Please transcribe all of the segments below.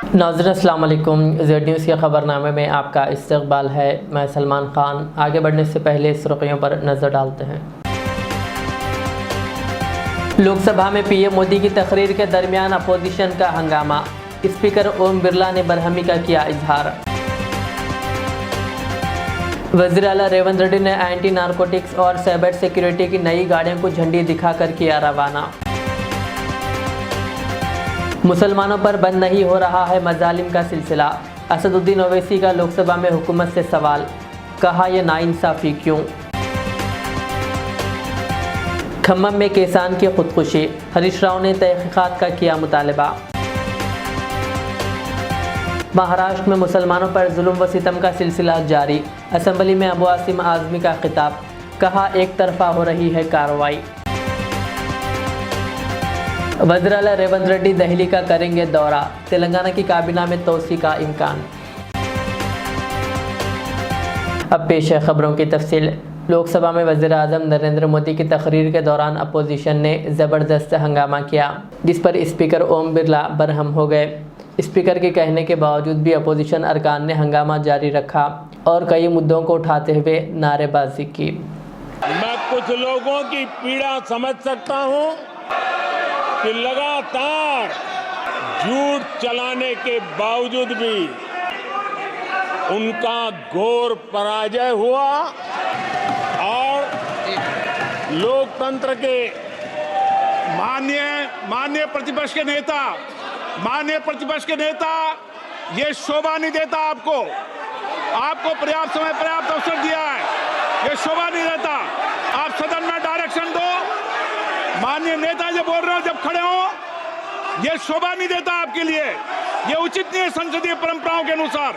नाज़रीन अस्सलाम वालेकुम। ज़ेड न्यूज़ के ख़बरनामे में आपका इस्तक़बाल है। मैं सलमान ख़ान। आगे बढ़ने से पहले सुर्ख़ियों पर नज़र डालते हैं। लोकसभा में पीएम मोदी की तकरीर के दरमियान अपोजिशन का हंगामा। स्पीकर ओम बिरला ने बरहमी का किया इजहार। वज़ीर आला रेवंत रेड्डी ने एंटी नारकोटिक्स और साइबर सिक्योरिटी की नई गाड़ियों को झंडी दिखाकर किया रवाना। मुसलमानों पर बंद नहीं हो रहा है मजालिम का सिलसिला। असदुद्दीन ओवैसी का लोकसभा में हुकूमत से सवाल, कहा यह नाइंसाफ़ी क्यों। खम्मम में किसान की खुदकुशी, हरीश राव ने तहक़ीक़ात का किया मुतालबा। महाराष्ट्र में मुसलमानों पर जुल्म व सितम का सिलसिला जारी। असम्बली में अबू आसिम आज़मी का खिताब, कहा एक तरफा हो रही है कार्रवाई। वज़ीर आला रेवंत रेड्डी दिल्ली का करेंगे दौरा। तेलंगाना की काबीना में तोसी का इम्कान। अब पेश है खबरों की तफसील। लोकसभा में वज़ीर आज़म नरेंद्र मोदी की तकरीर के दौरान अपोजिशन ने ज़बरदस्त हंगामा किया, जिस पर स्पीकर ओम बिरला बरहम हो गए। स्पीकर के कहने के बावजूद भी अपोजिशन अरकान ने हंगामा जारी रखा और कई मुद्दों को उठाते हुए नारेबाजी की। मैं कुछ लोगों की पीड़ा समझ सकता हूं कि लगातार झूठ चलाने के बावजूद भी उनका घोर पराजय हुआ और लोकतंत्र के माननीय प्रतिपक्ष के नेता ये शोभा नहीं देता। आपको पर्याप्त समय पर्याप्त अवसर दिया है, ये शोभा नहीं देता। आप सदन में डायरेक्शन दो। माननीय नेता जो बोल रहे हो जब खड़े हो, ये शोभा नहीं देता आपके लिए, ये उचित नहीं है संसदीय परंपराओं के अनुसार।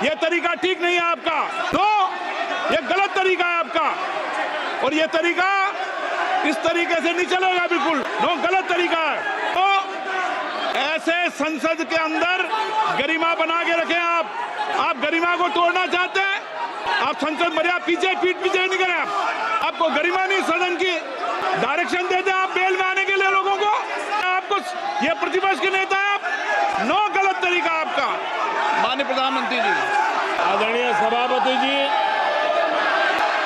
ये तरीका ठीक नहीं है आपका, तो ये गलत तरीका है आपका और ये तरीका इस तरीके से नहीं चलेगा, बिल्कुल नो गलत तरीका है। तो ऐसे संसद के अंदर गरिमा बना के रखें। आप गरिमा को तोड़ना चाहते हैं, आप संसद मर्यादा पीठ पीछे नहीं करें। आपको गरिमा नहीं सदन की, डायरेक्शन देते हैं आप बेल में आने के लिए लोगों को। आपको ये प्रतिपक्ष के नेता है आप, नो गलत तरीका आपका। माननीय प्रधानमंत्री जी, आदरणीय सभापति जी,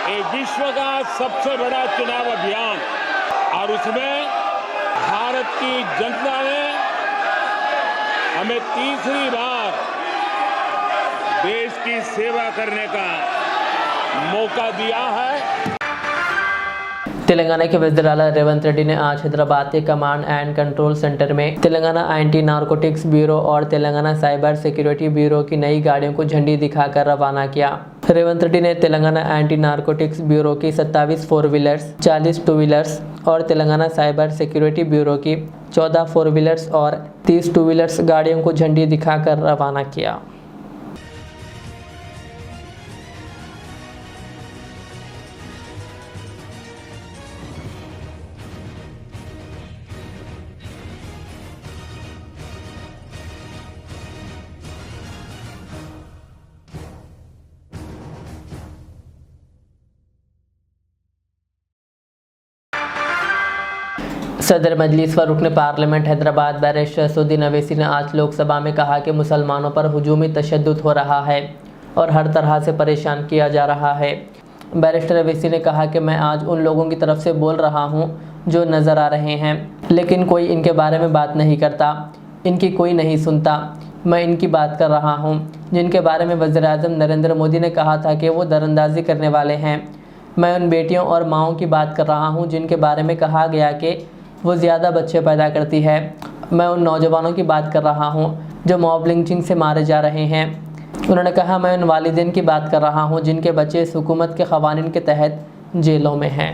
एक विश्व का सबसे बड़ा चुनाव अभियान और उसमें भारत की जनता ने हमें तीसरी बार देश की सेवा करने का मौका दिया है। तेलंगाना के वज़ीर आला रेवंत रेड्डी ने आज हैदराबाद के कमांड एंड कंट्रोल सेंटर में तेलंगाना एंटी नारकोटिक्स ब्यूरो और तेलंगाना साइबर सिक्योरिटी ब्यूरो की नई गाड़ियों को झंडी दिखाकर रवाना किया। रेवंत रेड्डी ने तेलंगाना एंटी नारकोटिक्स ब्यूरो की 27 फोर व्हीलर्स, 40 टू व्हीलर्स और तेलंगाना साइबर सिक्योरिटी ब्यूरो की 14 फोर व्हीलर्स और 30 टू व्हीलर्स गाड़ियों को झंडी दिखाकर रवाना किया। सदर मजलिस व रुकन पार्लियामेंट हैदराबाद बैरिस्टर असदुद्दीन ओवैसी ने आज लोकसभा में कहा कि मुसलमानों पर हुजूमी तशद्दुद हो रहा है और हर तरह से परेशान किया जा रहा है। बैरिस्टर ओवैसी ने कहा कि मैं आज उन लोगों की तरफ से बोल रहा हूं जो नज़र आ रहे हैं, लेकिन कोई इनके बारे में बात नहीं करता, इनकी कोई नहीं सुनता। मैं इनकी बात कर रहा हूं जिनके बारे में वज़ीर आज़म नरेंद्र मोदी ने कहा था कि वो दरअंदाज़ी करने वाले हैं। मैं उन बेटियों और माँओं की बात कर रहा हूं जिनके बारे में कहा गया कि वो ज़्यादा बच्चे पैदा करती है। मैं उन नौजवानों की बात कर रहा हूं जो मॉब लिंचिंग से मारे जा रहे हैं। उन्होंने कहा मैं उन वालिदैन की बात कर रहा हूं जिनके बच्चे इस हुकूमत के क़वानीन के तहत जेलों में हैं।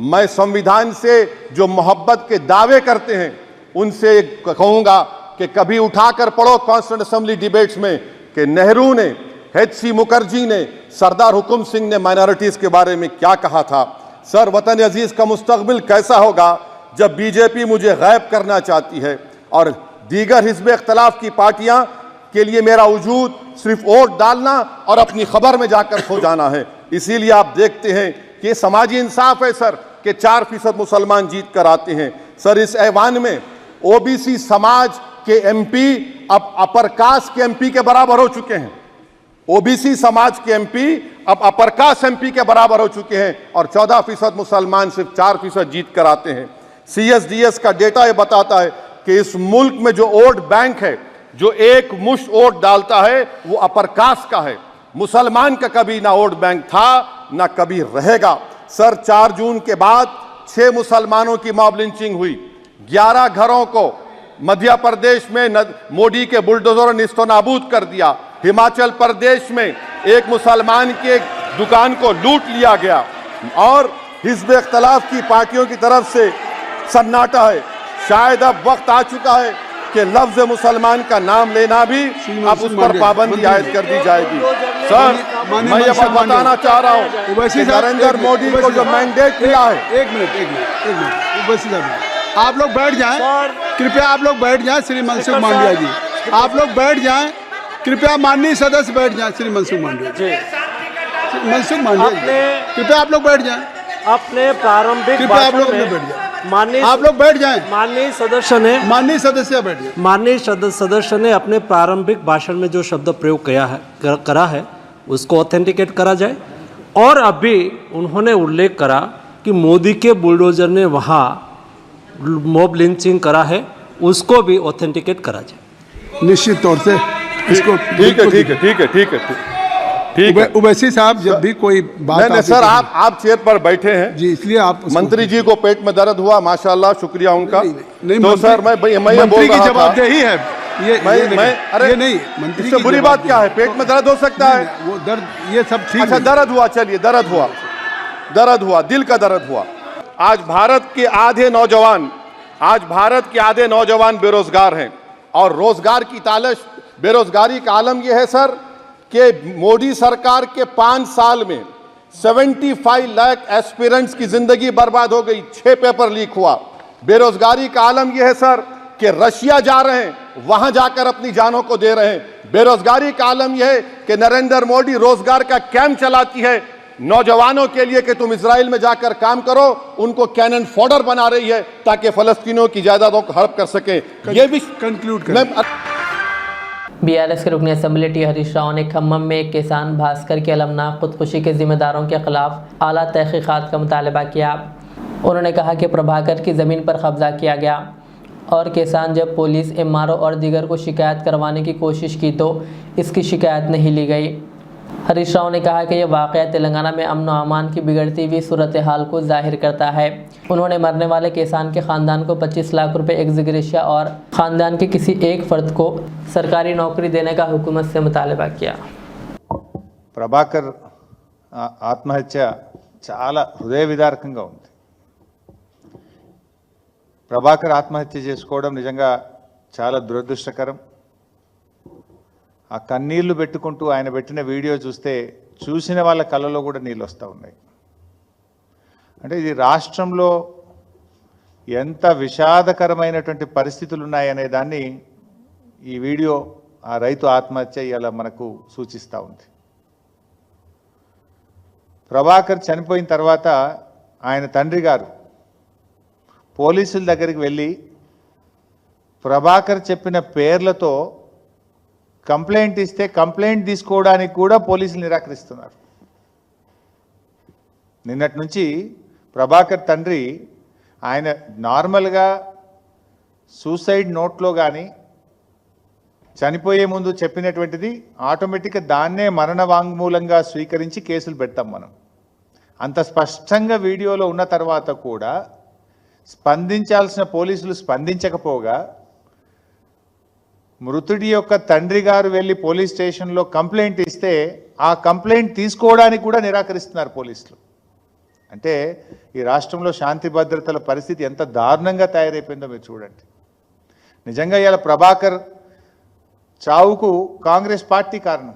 मैं संविधान से जो मोहब्बत के दावे करते हैं उनसे कहूँगा कि कभी उठाकर पढ़ो कॉन्स्टिट्यूंट असेंबली डिबेट्स में कि नेहरू ने, एच.सी. मुखर्जी ने, सरदार हुकुम सिंह ने माइनॉरिटीज़ के बारे में क्या कहा था। सर, वतन अजीज़ का मुस्तकबिल कैसा होगा जब बीजेपी मुझे गायब करना चाहती है और दीगर हिज़्ब इख्तलाफ की पार्टियां के लिए मेरा वजूद सिर्फ वोट डालना और अपनी खबर में जाकर सो जाना है। इसीलिए आप देखते हैं कि समाजी इंसाफ है सर कि 4% मुसलमान जीत कर आते हैं। सर, इस ऐवान में ओबीसी समाज के एमपी अब अपर कास्ट के एमपी के बराबर हो चुके हैं। ओबीसी समाज के एमपी अब अपर कास्ट एमपी के बराबर हो चुके हैं और 14% मुसलमान सिर्फ 4% जीत कर आते हैं। सीएसडीएस का डेटा यह बताता है कि इस मुल्क में जो वोट बैंक है, जो एक मुश्त वोट डालता है, वो अपर कास्ट का है। मुसलमान का कभी ना वोट बैंक था ना कभी रहेगा। सर, 4 जून के बाद 6 मुसलमानों की मॉब लिंचिंग हुई। 11 घरों को मध्य प्रदेश में मोदी के बुलडोजर ने निस्तो नाबूद कर दिया। हिमाचल प्रदेश में एक मुसलमान की एक दुकान को लूट लिया गया और हिज़्ब इख्तिलाफ की पार्टियों की तरफ से सन्नाटा है। शायद अब वक्त आ चुका है कि लफ्ज मुसलमान का नाम लेना भी अब उस पर पाबंदी आयद कर दी जाएगी। सर, मैं ये बात बताना चाह रहा हूँ कि नरेंद्र मोदी को जो मैंडेट मिला है। एक मिनट उवैसी साहब, आप लोग बैठ जाएं, कृपया आप लोग बैठ जाएं। श्री मनसुख मांडविया जी, आप लोग बैठ जाएं, कृपया माननीय सदस्य बैठ जाएं। श्री मनसुख मांडविया जी, मनसुख मांडविया, कृपया आप लोग बैठ जाएं। अपने प्रारंभिक कृपया आप लोग बैठ जाएं। आप लोग बैठ जाएं। माननीय सदस्य ने अपने प्रारंभिक भाषण में जो शब्द प्रयोग करा है उसको ऑथेंटिकेट करा जाए। और अभी उन्होंने उल्लेख करा कि मोदी के बुलडोजर ने वहाँ मॉब लिंचिंग करा है, उसको भी ऑथेंटिकेट करा जाए। निश्चित तौर से इसको ठीक है। उवैसी साहब, जब भी कोई बात नहीं सर, आप चेयर पर बैठे हैं जी, इसलिए आप मंत्री जी को पेट में दर्द हुआ, माशाल्लाह, शुक्रिया उनका। नहीं, तो सर मैं मंत्री की जवाबदर्ही है ये नहीं, मंत्री इससे बुरी बात क्या है? पेट में दर्द हो सकता है, वो दर्द ये सब ठीक। अच्छा, दर्द हुआ, चलिए दर्द हुआ, दिल का दर्द हुआ। आज भारत के आधे नौजवान बेरोजगार हैं और रोजगार की तालाश, बेरोजगारी का आलम यह है सर कि मोदी सरकार के 5 साल में 75 लाख एस्पिरेंट्स की जिंदगी बर्बाद हो गई। 6 पेपर लीक हुआ। बेरोजगारी का आलम यह है सर कि रशिया जा रहे हैं, वहां जाकर अपनी जानों को दे रहे हैं। बेरोजगारी का आलम यह है कि नरेंद्र मोदी रोजगार का कैंप चलाती है नौजवानों के लिए कि तुम इजराइल में जाकर काम करो, उनको कैनन फॉडर बना रही है ताकि फलस्तीनियों की जायदादों को हड़प कर सके। ये भी कंक्लूड करें। बीआरएस के रुकन असेंबली टी हरीश राव ने खम्मम में एक किसान भास्कर की अलमनाक खुदकुशी के जिम्मेदारों के खिलाफ आला तहकीकात का मुतालबा किया। उन्होंने कहा कि प्रभाकर की ज़मीन पर कब्जा किया गया और किसान जब पुलिस, एमआरओ और दीगर को शिकायत करवाने की कोशिश की तो इसकी शिकायत नहीं ली गई। हरीश राव ने कहा कि यह वाक़या तेलंगाना में अमन व अमान की बिगड़ती हुई सूरत हाल को जाहिर करता है। उन्होंने मरने वाले किसान के ख़ानदान को 25 लाख रुपए एक्स ग्रेशिया और ख़ानदान के किसी एक फ़र्द को सरकारी नौकरी देने का हुकूमत से मुतालबा किया। ప్రభాకర్ ఆత్మహత్య చాలా హృదయ విదారకంగా ఉంది. ప్రభాకర్ ఆత్మహత్య చేసుకోవడం నిజంగా చాలా దురదృష్టకరం. ఆ కన్నీళ్లు పెట్టుకుంటూ ఆయన పెట్టిన వీడియో చూసిన వాళ్ళ కళ్ళలో కూడా నీళ్ళు వస్తూ ఉన్నాయి. అంటే ఇది రాష్ట్రంలో ఎంత విషాదకరమైనటువంటి పరిస్థితులు ఉన్నాయనే దాన్ని ఈ వీడియో, ఆ రైతు ఆత్మహత్య ఇలా మనకు సూచిస్తూ ఉంది. ప్రభాకర్ చనిపోయిన తర్వాత ఆయన తండ్రి గారు పోలీసుల దగ్గరికి వెళ్ళి ప్రభాకర్ చెప్పిన పేర్లతో కంప్లైంట్ ఇస్తే కంప్లైంట్ తీసుకోవడానికి కూడా పోలీసులు నిరాకరిస్తున్నారు. నిన్నటి నుంచి ప్రభాకర్ తండ్రి ఆయన నార్మల్గా సూసైడ్ నోట్లో కానీ చనిపోయే ముందు చెప్పినటువంటిది ఆటోమేటిక్గా దాన్నే మరణ వాంగ్మూలంగా స్వీకరించి కేసులు పెడతాం మనం. అంత స్పష్టంగా వీడియోలో ఉన్న తర్వాత కూడా స్పందించాల్సిన పోలీసులు స్పందించకపోగా మృతుడి యొక్క తండ్రి గారు వెళ్ళి పోలీస్ స్టేషన్లో కంప్లైంట్ ఇస్తే ఆ కంప్లైంట్ తీసుకోవడానికి కూడా నిరాకరిస్తున్నారు పోలీసులు. అంటే ఈ రాష్ట్రంలో శాంతి భద్రతల పరిస్థితి ఎంత దారుణంగా తయారైపోయిందో మీరు చూడండి. నిజంగా ఇవాళ ప్రభాకర్ చావుకు కాంగ్రెస్ పార్టీ కారణం,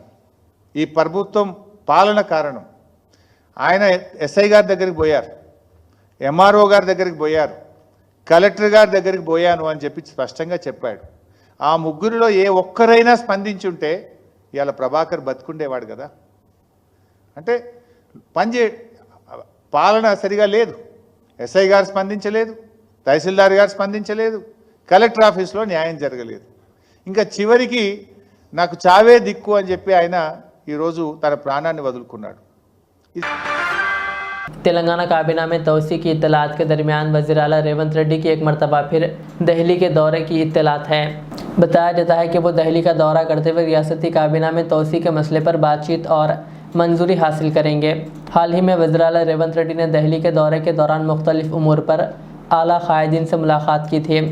ఈ ప్రభుత్వం పాలన కారణం. ఆయన ఎస్ఐ గారి దగ్గరికి పోయారు, ఎంఆర్ఓ గారి దగ్గరికి పోయారు, కలెక్టర్ గారి దగ్గరికి పోయాను అని చెప్పి స్పష్టంగా చెప్పాడు. ఆ ముగ్గురిలో ఏ ఒక్కరైనా స్పందించుంటే ఇవాళ ప్రభాకర్ బతుకుండేవాడు కదా. అంటే పాలన సరిగా లేదు. ఎస్ఐ గారు స్పందించలేదు, తహసీల్దార్ గారు స్పందించలేదు, కలెక్టర్ ఆఫీస్లో న్యాయం జరగలేదు. ఇంకా చివరికి నాకు చావే దిక్కు అని చెప్పి ఆయన ఈరోజు తన ప్రాణాన్ని వదులుకున్నాడు. तेलंगाना काबीना में तोसी की इत्तलात के दरमियान वज़ीर आला रेवंत रेड्डी की एक मरतबा फिर दिल्ली के दौरे की इत्तलात है। बताया जाता है कि वो दिल्ली का दौरा करते हुए रियासती काबीना में तोसी के मसले पर बातचीत और मंजूरी हासिल करेंगे। हाल ही में वज़ीर आला रेवंत रेड्डी ने दिल्ली के दौरे के दौरान मुख्तलिफ उमूर पर आला कायदीन से मुलाकात की थी।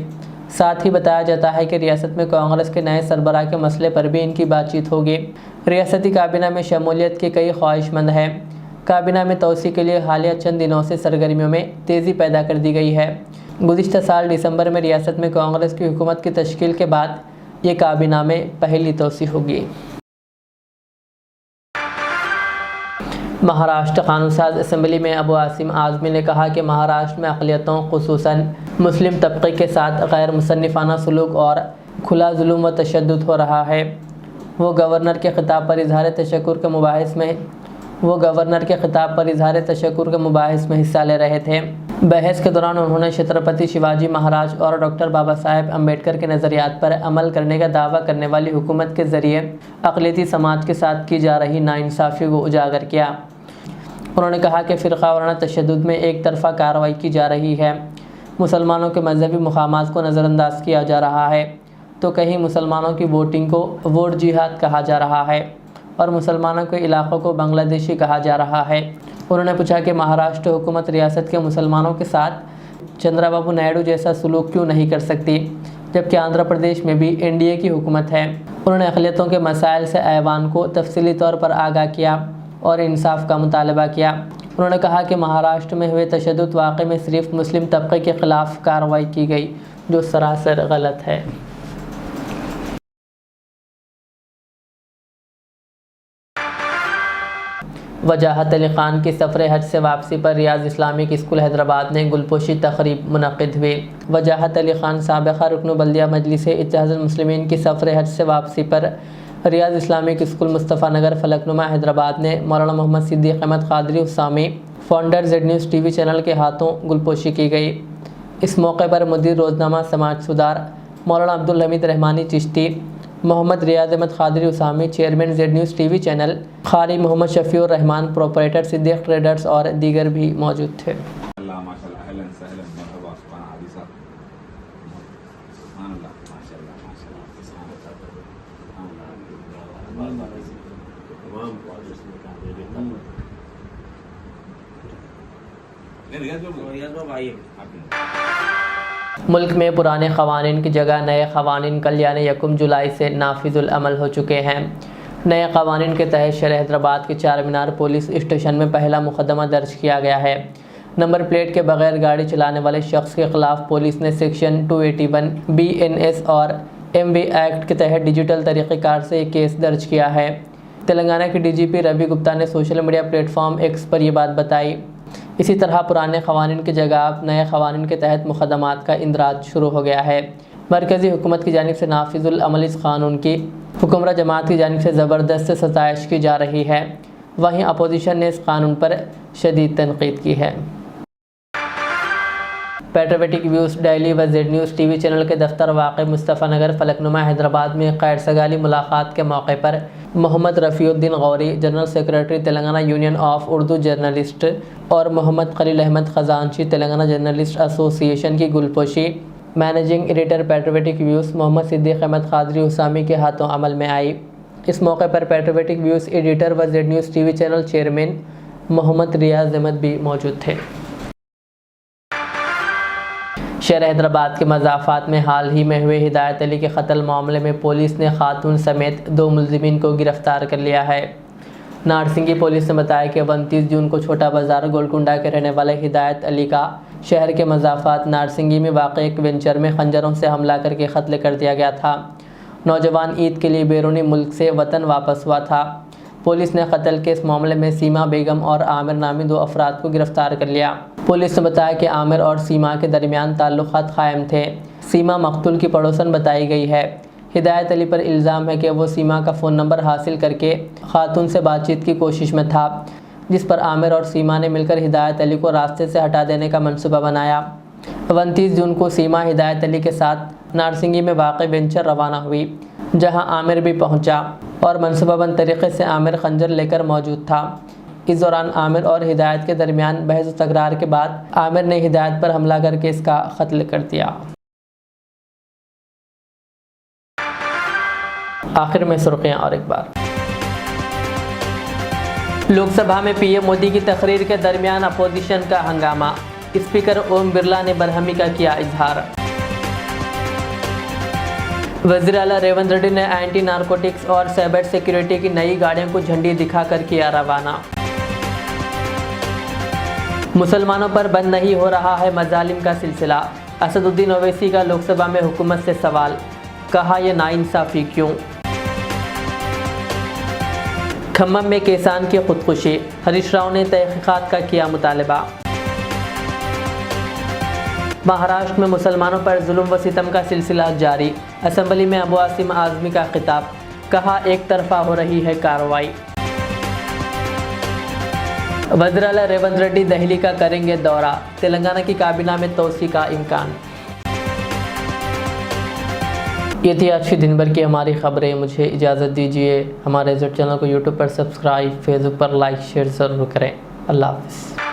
साथ ही बताया जाता है कि रियासत में कांग्रेस के नए सरबराह के मसले पर भी इनकी बातचीत होगी। रियासती काबीना में शमूलियत के कई ख्वाहिशमंद हैं। काबीना में तोसी के लिए हालिया चंद दिनों से सरगर्मियों में तेज़ी पैदा कर दी गई है। गुज़िश्ता साल दिसंबर में रियासत में कांग्रेस की हुकूमत की तश्कील के बाद ये काबीना में पहली तोसी होगी। महाराष्ट्र कानून साज असम्बली में अबू आसिम आज़मी ने कहा कि महाराष्ट्र में अक़लियतों खुसूसन मुस्लिम तबके के साथ गैर मुसन्निफ़ाना सलूक और खुला जुल्म व तशद्दुद हो रहा है। वो गवर्नर के ख़िताब पर इज़हार तशक्कुर के मुबाहिस में हिस्सा ले रहे थे। बहस के दौरान उन्होंने छत्रपति शिवाजी महाराज और डॉक्टर बाबा साहेब अम्बेडकर के नज़रियात पर अमल करने का दावा करने वाली हुकूमत के ज़रिए अक़लियती समाज के साथ की जा रही नाइंसाफ़ी को उजागर किया। उन्होंने कहा कि फ़िरक़ा वाराना तशद्दुद में एक तरफ़ा कार्रवाई की जा रही है, मुसलमानों के मजहबी मुक़ामात को नज़रअंदाज किया जा रहा है, तो कहीं मुसलमानों की वोटिंग को वोट जिहाद कहा जा रहा है और मुसलमानों के इलाक़ों को बांग्लादेशी कहा जा रहा है। उन्होंने पूछा कि महाराष्ट्र हुकूमत रियासत के मुसलमानों के साथ चंद्रबाबू नायडू जैसा सलूक क्यों नहीं कर सकती, जबकि आंध्र प्रदेश में भी एनडीए की हुकूमत है। उन्होंने अक़लियतों के मसाइल से ऐवान को तफसीली तौर पर आगाह किया और इंसाफ का मुतालबा किया। उन्होंने कहा कि महाराष्ट्र में हुए तशद्दुद वाक़े में सिर्फ मुस्लिम तबके के ख़िलाफ़ कार्रवाई की गई, जो सरासर गलत है। वजाहत अली ख़ान की सफ़र हज से वापसी पर रियाज़ इस्लामिक स्कूल हैदराबाद ने गुलपोशी तक़रीब मुनक़्क़िद हुई। वजाहत अली ख़ान साबिक़ा रुकन बल्दिया मजलिस इत्तेहादुल मुस्लिमीन की सफ़र हज से वापसी पर रियाज़ इस्लामिक स्कूल मुस्तफ़ा नगर फलकनुमा हैदराबाद ने मौलाना Mohammed Siddiq Ahmed Qadri Usami founder Z News TV channel के हाथों गुलपोशी की गई। इस मौके पर मुदीर रोज़नामा समाज सुधार मौलाना Abdul Hamid Rahmani Chishti, Mohammed Riyaz Ahmed Qadri Usami chairman Z News TV channel, क़ारी मोहम्मद शफ़ीउर रहमान प्रोपराइटर सिद्दीक़ ट्रेडर्स और दीगर भी मौजूद थे। मुल्क में पुराने क़वानीन की जगह नए क़वानीन कल यानी 1 जुलाई से नाफिजुल अमल हो चुके हैं। नए क़वानीन के तहत शहर हैदराबाद के चार मीनार पुलिस स्टेशन में पहला मुकदमा दर्ज किया गया है। नंबर प्लेट के बगैर गाड़ी चलाने वाले शख्स के ख़िलाफ़ पुलिस ने सेक्शन 281 BNS और MV एक्ट के तहत डिजिटल तरीक़ेकार से एक केस दर्ज किया है। तेलंगाना के DGP रवि गुप्ता ने सोशल मीडिया प्लेटफॉर्म X पर यह बात बताई। इसी तरह पुराने क़वानीन की जगह अब नए क़वानीन के तहत मुक़दमात का इंदराज शुरू हो गया है। मरकज़ी हुकूमत की जानिब से नाफिजुल अमल इस क़ानून की हुक्मरान जमात की जानिब से ज़बरदस्त सताइश की जा रही है। वहीं अपोजिशन ने इस क़ानून पर शदीद तनक़ीद की है। पेट्रोवेटिक व्यूज़ डेली व जेड न्यूज़ टीवी चैनल के दफ्तर वाक़ मुस्तफ़ा नगर फलकनुमा हैदराबाद में खैर सगाली मुलाकात के मौके पर Mohammed Rafiuddin Ghori general secretary Telangana union of Urdu journalist और मोहम्मद खलील अहमद ख़जानची तेलंगाना जर्नलिस्ट एसोसिएशन की गुलपोशी managing editor Patriotic Views Mohammed Siddiq Ahmed Qadri Usami के हाथों अमल में आई। इस मौके पर पेट्रोवेटिक व्यूज़ एडिटर व Z News TV channel chairman Mohammed Riyaz Ahmed भी मौजूद थे। शहर हैदराबाद के मज़ाफ़ात में हाल ही में हुए हिदायत अली के कत्ल मामले में पुलिस ने खातून समेत 2 मुलज़िमीन को गिरफ़्तार कर लिया है। नारसिंगी पुलिस ने बताया कि 29 जून को छोटा बाज़ार गोलकुंडा के रहने वाले हिदायत अली का शहर के मज़ाफ़ात नारसिंगी में वाक़ एक वेंचर में खंजरों से हमला करके कत्ल कर दिया गया था। नौजवान ईद के लिए बैरूनी मुल्क से वतन वापस हुआ था। पुलिस ने कत्ल के इस मामले में सीमा बेगम और आमिर नामी 2 अफराद को गिरफ़्तार कर लिया। पुलिस ने बताया कि आमिर और सीमा के दरमियान ताल्लुक़ात कायम थे। सीमा मक़तूल की पड़ोसन बताई गई है। हिदायत अली पर इल्ज़ाम है कि वो सीमा का फ़ोन नंबर हासिल करके खातून से बातचीत की कोशिश में था, जिस पर आमिर और सीमा ने मिलकर हिदायत अली को रास्ते से हटा देने का मंसूबा बनाया। 29 जून को सीमा हिदायत अली के साथ नारसिंगी में वाक़ई वेंचर रवाना हुई, जहां आमिर भी पहुंचा और मनसूबाबंद तरीके से आमिर खंजर लेकर मौजूद था। इस दौरान आमिर और हिदायत के दरमियान बहस तकरार के बाद आमिर ने हिदायत पर हमला करके इसका कत्ल कर दिया। आखिर में सुर्खियां और एक बार। लोकसभा में पीएम मोदी की तकरीर के दरमियान अपोजिशन का हंगामा, स्पीकर ओम बिरला ने बरहमी का किया इजहार। वज़ीर आला रेवंत रेड्डी ने एंटी नारकोटिक्स और साइबर सिक्योरिटी की नई गाड़ियों को झंडी दिखाकर किया रवाना। मुसलमानों पर बंद नहीं हो रहा है मजालिम का सिलसिला, असदुद्दीन ओवैसी का लोकसभा में हुकूमत से सवाल, कहा यह नाइंसाफ़ी क्यों। खम्मम में किसान की खुदकुशी, हरीश राव ने तहकीकात का किया मुतालबा। महाराष्ट्र में मुसलमानों पर जुल्म व सितम का सिलसिला जारी, असेंबली में अबू आसिम आज़मी का खिताब, कहा एक तरफा हो रही है कार्रवाई। वज़ीर आला रेवंत रेड्डी दिल्ली का करेंगे दौरा, तेलंगाना की काबीना में तोसी का इम्कान। ये थी आज की दिन भर की हमारी खबरें। मुझे इजाज़त दीजिए। हमारे इस चैनल को यूट्यूब पर सब्सक्राइब, फेसबुक पर लाइक शेयर ज़रूर करें। अल्लाह हाफ़िज़।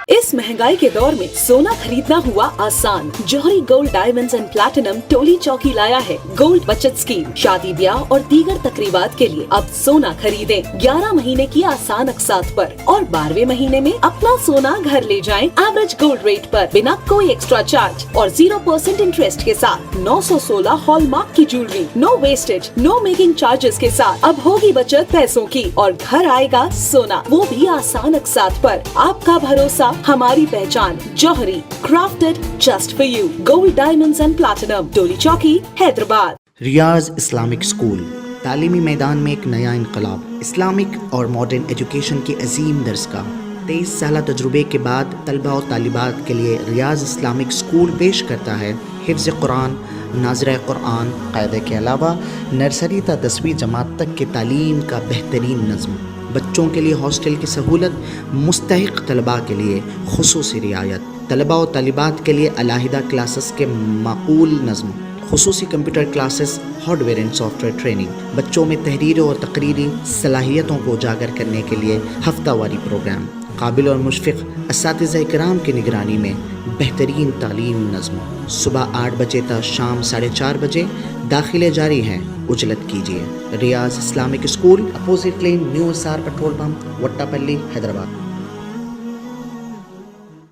इस महंगाई के दौर में सोना खरीदना हुआ आसान। जौहरी gold diamonds and platinum Toli चौकी लाया है गोल्ड बचत स्कीम। शादी ब्याह और दीगर तकरीबात के लिए अब सोना खरीदें 11 महीने की आसान अकसात पर और 12वें महीने में अपना सोना घर ले जाएं एवरेज गोल्ड रेट पर बिना कोई एक्स्ट्रा चार्ज और 0% इंटरेस्ट के साथ 916 हॉलमार्क की jewellery, no wastage, no making charges के साथ। अब होगी बचत पैसों की और घर आएगा सोना, वो भी आसान अकसात पर। आपका भरोसा हमारी पहचान, Jauhari, crafted just for you. Gold diamonds and platinum, Toli Chowki, Hyderabad. Riyaz Islamic school, तालीमी मैदान में एक नया इनकलाब। इस्लामिक और मॉडर्न एजुकेशन की अजीम दरसगाह। 23 साल तजुर्बे के बाद तलबा और तालिबात के लिए रियाज इस्लामिक स्कूल पेश करता है हिफ्ज़ कुरान, नाज़िरा कुरान, क़ायदे के अलावा नर्सरी ta 10वीं जमात तक की तालीम का बेहतरीन नज़्म। बच्चों के लिए हॉस्टल की सहूलत, मुस्तहिक़ तलबा के लिए खुसूसी रियायत, तलबा और तालिबात के लिए अलहदा क्लासेस के माकूल नज़्म, खुसूसी computer classes, hardware and software training. बच्चों में तहरीरी और तकरीरी सलाहियतों को उजागर करने के लिए हफ्तावारी प्रोग्राम। काबिल और मुशफ़िक़ असातिज़ा इकराम की निगरानी में बेहतरीन तालीम नज़्म। सुबह 8 बजे तक शाम 4:30 बजे दाखिले जारी हैं, उजलत कीजिए। Riyaz Islamic School, opposite lane, new SR petrol pump, Vattepally, Hyderabad.